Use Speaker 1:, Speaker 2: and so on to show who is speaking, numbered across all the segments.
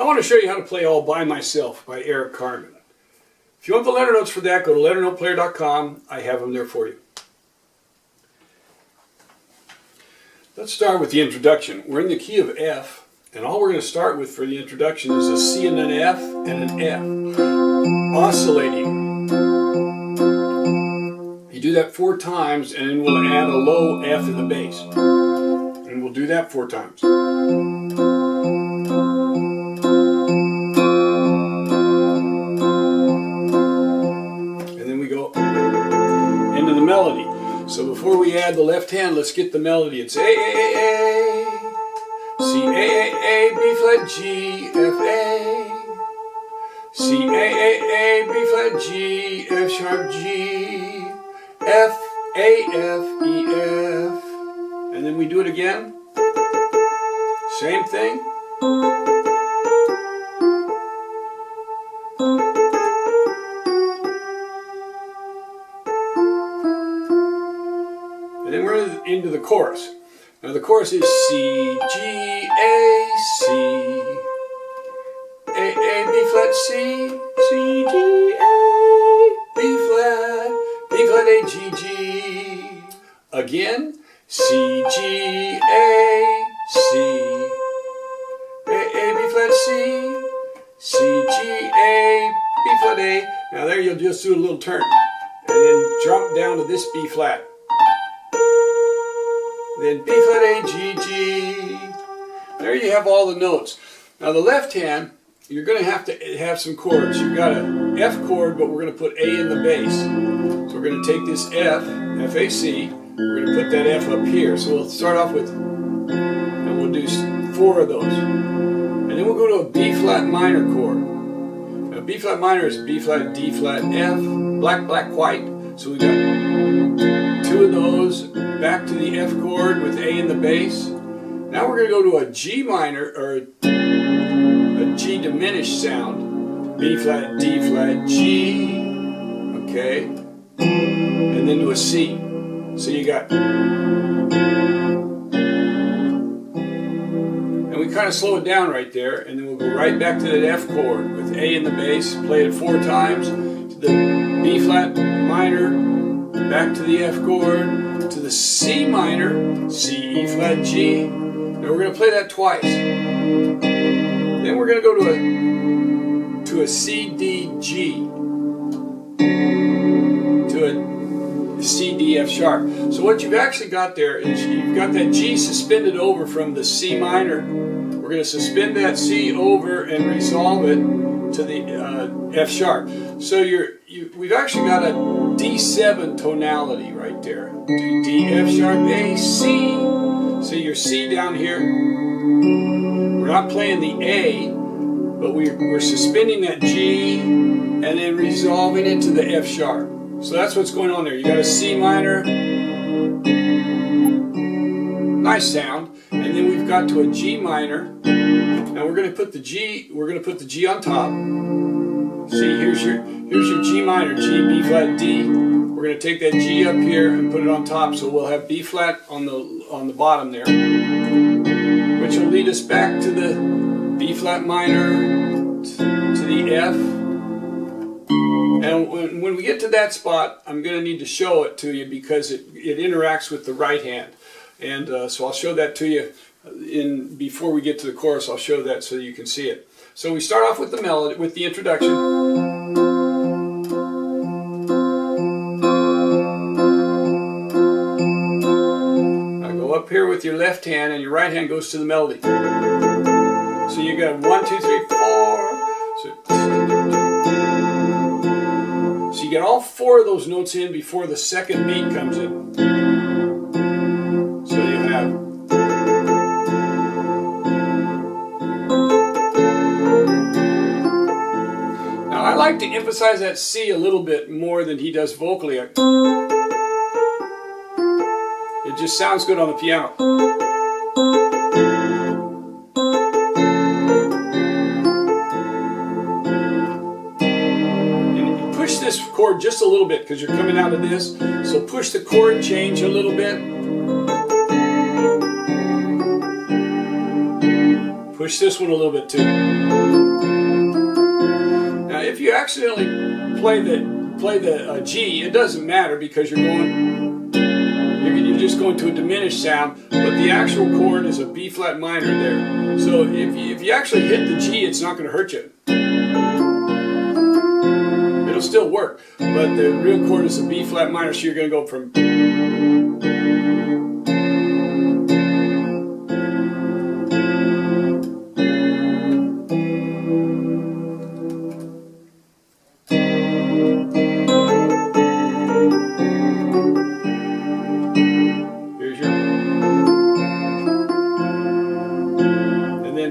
Speaker 1: want to show you how to play All By Myself by Carmen. If you want the letter notes for that, go to LetterNotePlayer.com. I have them there for you. Let's start with the introduction. We're in the key of F, and all we're going to start with for the introduction is a C and an F and an F. Oscillating. You do that 4 times, and then we'll add a low F in the bass. And we'll do that 4 times. Into the melody. So before we add the left hand, let's get the melody. It's A, A, A, A, C, A, A, A, B flat, G, F, A, C, A, A, A, B flat, G, F sharp, G, F, A, F, E, F. And then we do it again. Same thing. And then we're into the chorus. Now the chorus is C, G, A, C, A, B flat, C, C, G, A, B flat, A, G, G. Again, C, G, A, C, A, B flat, C, C, G, A, B flat, A. Now there you'll just do a little turn. And then jump down to this B flat. Then B flat, A, G, G. There you have all the notes. Now the left hand, you're going to have some chords. You've got an F chord, but we're going to put A in the bass. So we're going to take this F, F-A-C, we're going to put that F up here. So we'll start off with, and we'll do 4 of those. And then we'll go to a B flat minor chord. Now B flat minor is B flat, D flat, F, black, black, white. So we got 2 of those. Back to the F chord with A in the bass. Now we're going to go to a G minor, or a G diminished sound. B flat, D flat, G. Okay. And then to a C. So you got. And we kind of slow it down right there, and then we'll go right back to that F chord with A in the bass. Play it 4 times. To the B flat minor. Back to the F chord. To the C minor, C, E flat, G. Now we're going to play that twice. Then we're going to go to a C, D, G. To a C, D, F sharp. So what you've actually got there is you've got that G suspended over from the C minor. We're going to suspend that C over and resolve it to the F sharp. So we've actually got a D7 tonality right there. D, F sharp, A, C. So your C down here. We're not playing the A, but we're suspending that G and then resolving it to the F sharp. So that's what's going on there. You got a C minor. Nice sound. And then we've got to a G minor. Now we're going to put the G. We're going to put the G on top. See, here's your G minor, G, B flat, D. We're going to take that G up here and put it on top, so we'll have B flat on the bottom there, which will lead us back to the B flat minor, to the F. And when we get to that spot, I'm going to need to show it to you because it interacts with the right hand. And so I'll show that to you before we get to the chorus. I'll show that so you can see it. So we start off with the melody, with the introduction. Now go up here with your left hand, and your right hand goes to the melody. So you got 1, 2, 3, 4. So you get all 4 of those notes in before the second beat comes in. So you have. I like to emphasize that C a little bit more than he does vocally. It just sounds good on the piano. And push this chord just a little bit because you're coming out of this. So push the chord change a little bit. Push this one a little bit too. Now, if you accidentally play the G, it doesn't matter because you're just going to a diminished sound, but the actual chord is a B flat minor there. So if you actually hit the G, it's not going to hurt you. It'll still work, but the real chord is a B flat minor, so you're going to go from.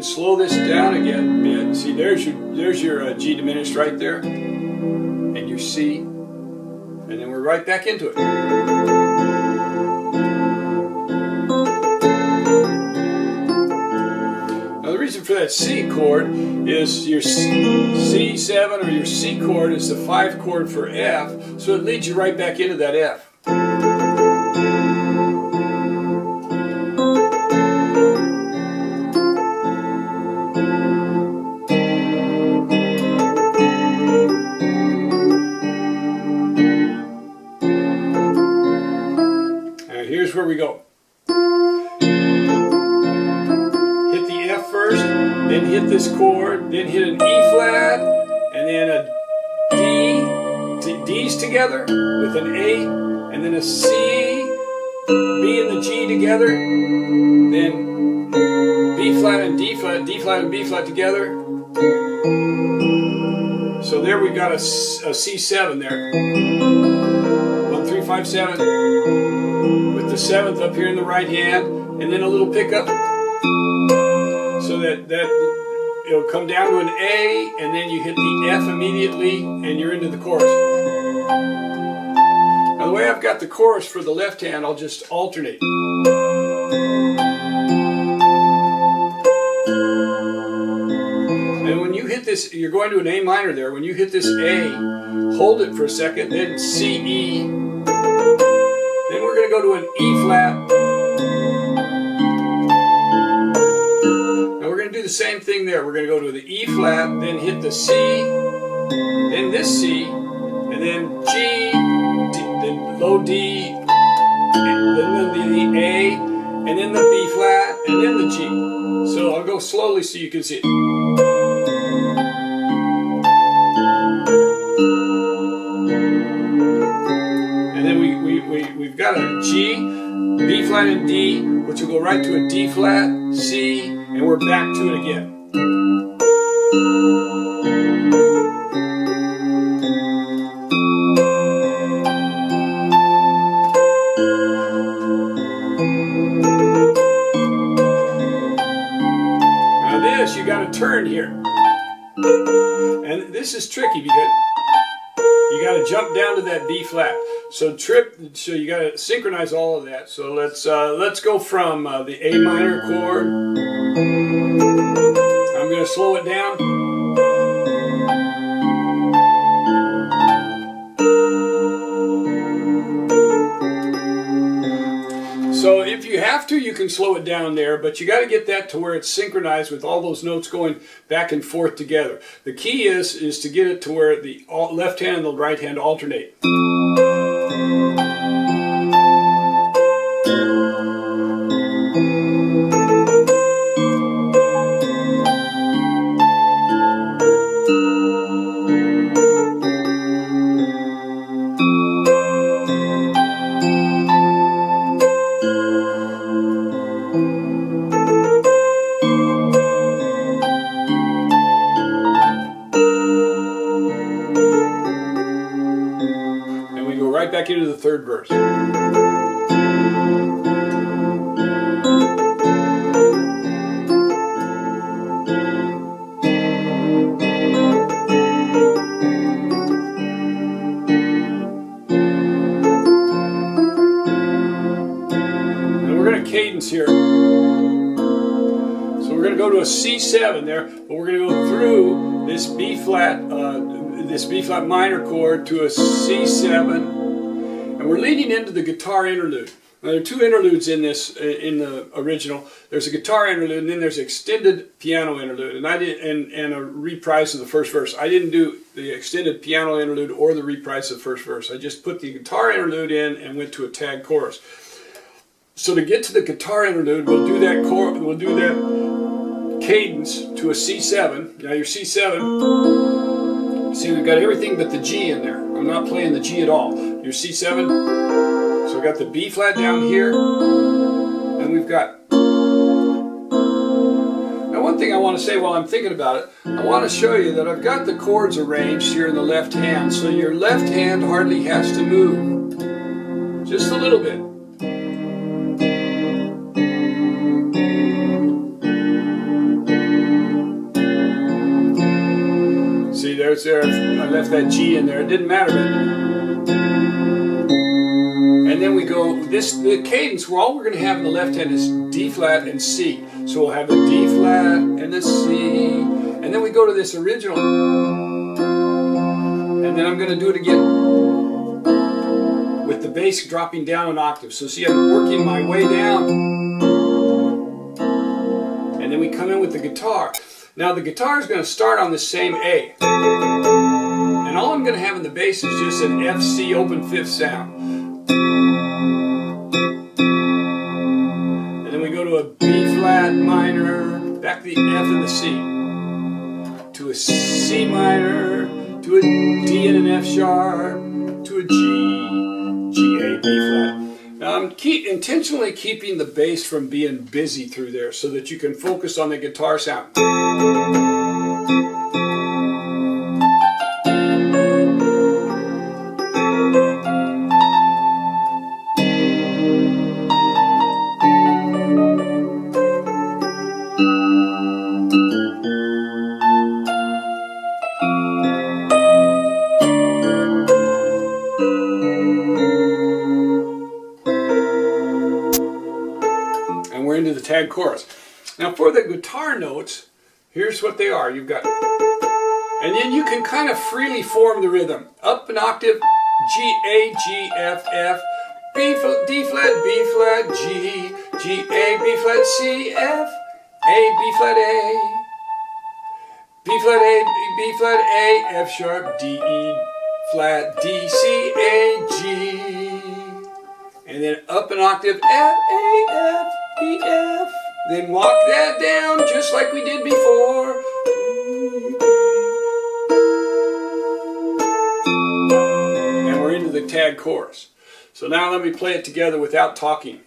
Speaker 1: Slow this down again. Yeah, see, there's your G diminished right there, and your C, and then we're right back into it. Now the reason for that C chord is your C7 or your C chord is the 5 chord for F, so it leads you right back into that F. Here's where we go. Hit the F first, then hit this chord, then hit an E flat, and then a D, D's together with an A, and then a C, B and the G together, then B flat and D flat, D flat and B flat together. So there we got a C7 there. 1, 3, 5, 7. With the 7th up here in the right hand, and then a little pickup, so that it'll come down to an A, and then you hit the F immediately, and you're into the chorus. Now the way I've got the chorus for the left hand, I'll just alternate. And when you hit this, you're going to an A minor there. When you hit this A, hold it for a second, then C, E. Then we're going to go to an E flat. Now we're going to do the same thing there. We're going to go to the E flat, then hit the C, then this C, and then G, then low D, and then the A, and then the B flat, and then the G. So I'll go slowly so you can see it. We've got a G, B flat and D, which will go right to a D flat, C, and we're back to it again. Now this, you got to turn here. And this is tricky because you got to jump down to that B flat. So you got to synchronize all of that. So let's go from the A minor chord. I'm going to slow it down. So if you have to, you can slow it down there, but you got to get that to where it's synchronized with all those notes going back and forth together. The key is to get it to where the left hand and the right hand alternate. Right back into the third verse. And we're going to cadence here. So we're going to go to a C7 there, but we're going to go through this B flat minor chord to a C7. And we're leading into the guitar interlude. Now, there are two interludes in this in the original. There's a guitar interlude, and then there's extended piano interlude, and and a reprise of the first verse. I didn't do the extended piano interlude or the reprise of the first verse. I just put the guitar interlude in and went to a tag chorus. So to get to the guitar interlude, we'll do that cadence to a C7. Now your C7, see, we've got everything but the G in there. I'm not playing the G at all. Your C7. So we've got the B flat down here, and we've got... Now one thing I want to say while I'm thinking about it, I want to show you that I've got the chords arranged here in the left hand, so your left hand hardly has to move. Just a little bit. See, there's there. I left that G in there. It didn't matter then. And then we go, the cadence, all we're going to have in the left hand is D flat and C. So we'll have the D flat and the C. And then we go to this original. And then I'm going to do it again with the bass dropping down an octave. So see, I'm working my way down. And then we come in with the guitar. Now the guitar is going to start on the same A. And all I'm going to have in the bass is just an F, C open fifth sound. And then we go to a B flat minor, back to the F and the C, to a C minor, to a D and an F sharp, to a G, G, A, B flat. Now I'm intentionally keeping the bass from being busy through there so that you can focus on the guitar sound. Into the tag chorus. Now for the guitar notes, here's what they are. You've got, and then you can kind of freely form the rhythm. Up an octave, G, A, G, F, F, B, D flat, B flat, G, G, A, B flat, C, F, A, B flat, A, B flat, A, B flat, A, F sharp, D, E flat, D, C, A, G, and then up an octave, F, A, F, E, F, then walk that down just like we did before. And we're into the tag chorus. So now let me play it together without talking.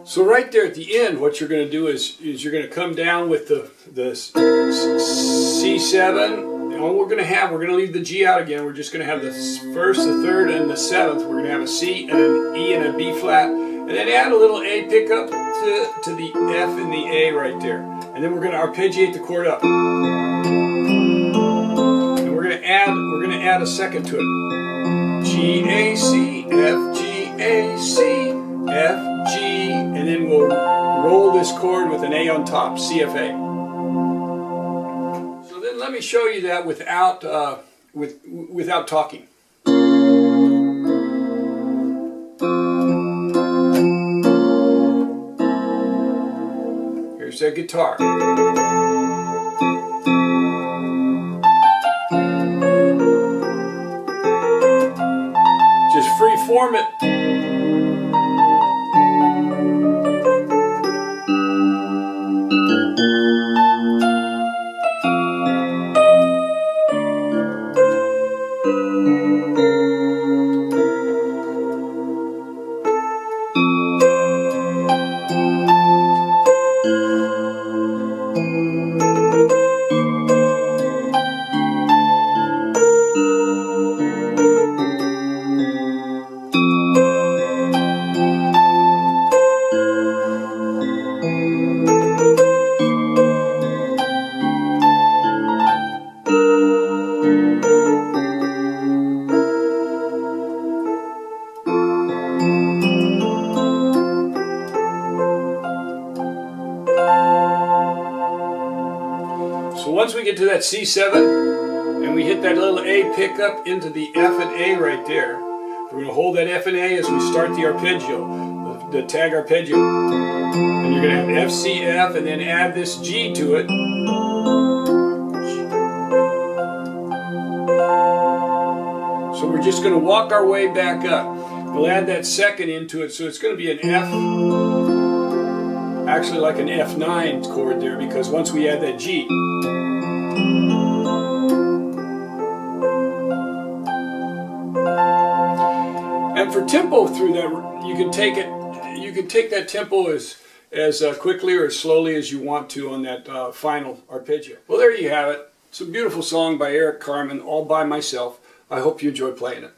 Speaker 1: So right there at the end, what you're going to do is you're going to come down with the C7. And all we're going to leave the G out again. We're just going to have the first, the third, and the seventh. We're going to have a C and an E and a B flat, and then add a little A pickup to the F and the A right there. And then we're going to arpeggiate the chord up. And we're going to add a second to it. G A C F G A C F G, and then we'll roll this chord with an A on top, CFA. So then let me show you that without talking. Here's that guitar. Just free form it. So once we get to that C7 and we hit that little A pickup into the F and A right there, we're going to hold that F and A as we start the arpeggio, the tag arpeggio. And you're going to have F, C, F, and then add this G to it. So we're just going to walk our way back up. We'll add that second into it, so it's going to be an F, actually like an F9 chord there, because once we add that G. And for tempo through that, you can take that tempo as quickly or as slowly as you want to on that final arpeggio. Well, there you have it. It's a beautiful song by Carmen, all by myself. I hope you enjoy playing it.